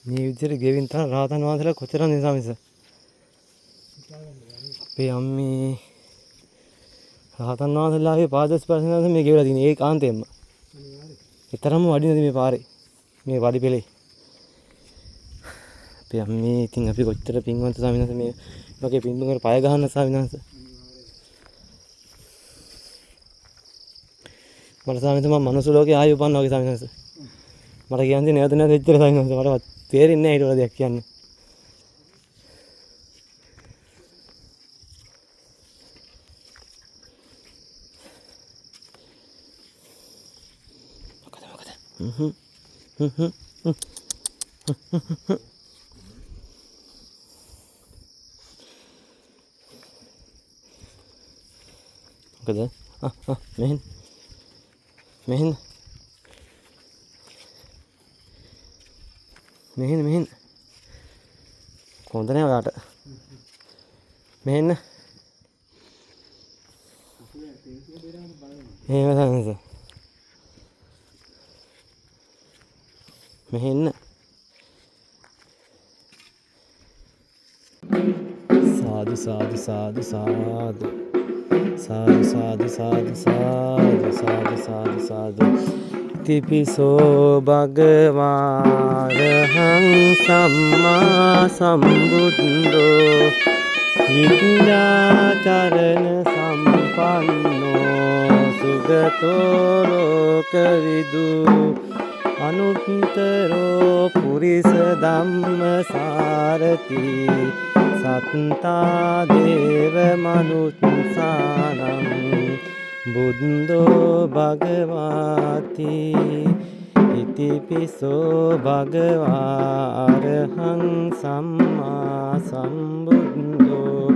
මේ විදිහට ගෙවින් තමයි රහතන් වහන්සේලා කොච්චර නිසා මිස. අපේ අම්මේ රහතන් වහන්සේලාගේ පාද ස්පර්ශනස මේ ගෙවලා තියෙන්නේ ඒ කාන්තෙන්ම. ඒතරම්ම වඩිනද මේ පාරේ. මේ වඩි පෙළේ. අපේ අම්මේ ඉතින් අපි කොච්චර පින්වන්ත ස්වාමීන් වහන්සේ මේ වගේ පින්දුමකට පය ගහන්න ස්වාමීන් වහන්සේ. මට ස්වාමීන් වහන්සේ මම මනුස්ස ලෝකේ ආයෙ උපන්නා වගේ ස්වාමීන් වහන්සේ. මට කියන්නේ නැවත නැවත එච්චර ස්වාමීන් වහන්සේ මට තේරෙන්නේ නැහැ ඊට වඩා දෙයක් කියන්නේ. මොකද මෙහෙන් කොහොමද නේ ඔයාට මෙහෙන්න එහෙම තමයි මෙහෙන්න සාදු සාදු සාදු සාදු සාදු සාදු සාදු සාදු සාදු සාදු සාදු තිපිසෝ භගවාරහං සම්මා සම්බුද්ධෝ විඤ්ඤාචරණ සම්පන්නෝ සුගතෝ ලෝකවිදු අනුත්තරෝ පුරිස ධම්මසාරති සත්තා දේව මනුස්සානං බුද්ධෝ භගවාති ඉතිපිසෝ භගවා අරහං සම්මා සම්බුද්ධෝ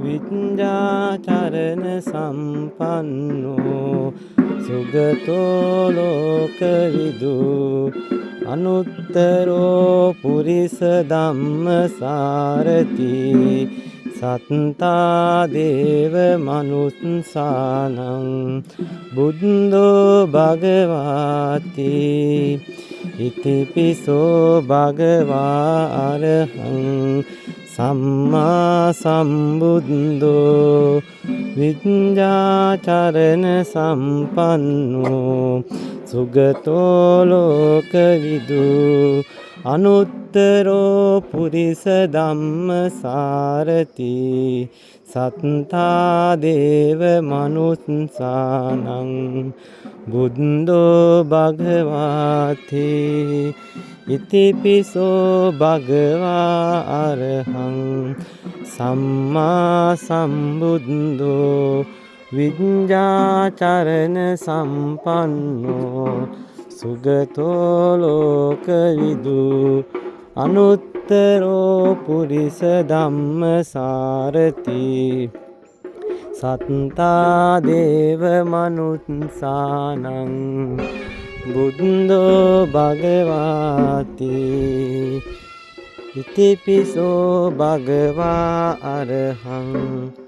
විඤ්ඤාචරණ සම්පන්නෝ සුගතෝ ලෝකවිදු අනුත්තරෝ පුරිස ධම්මසාරති සත්තා දේව මනුස්සානං බුද්ධෝ භගවාති ඉතිපිසෝ භගවා අරහං සම්මා සම්බුද්ධෝ විඤ්ඤාචරණ සම්පන්නෝ සුගතෝ ලෝකවිදු අනුත්තරෝ පුරිස ධම්මසාරති සත්තා දේව මනුස්සානං බුද්ධෝ භගවාති ඉතිපිසෝ භගවා අරහං සම්මා සම්බුද්ධෝ විඤ්ඤාචරණ සම්පන්නෝ සුගතෝ ලෝකවිදු අනුත්තරෝ පුරිස ධම්මසාරති සත්තා දේව මනුස්සානං බුද්ධෝ භගවාති ඉතිපිසෝ භගවා අරහං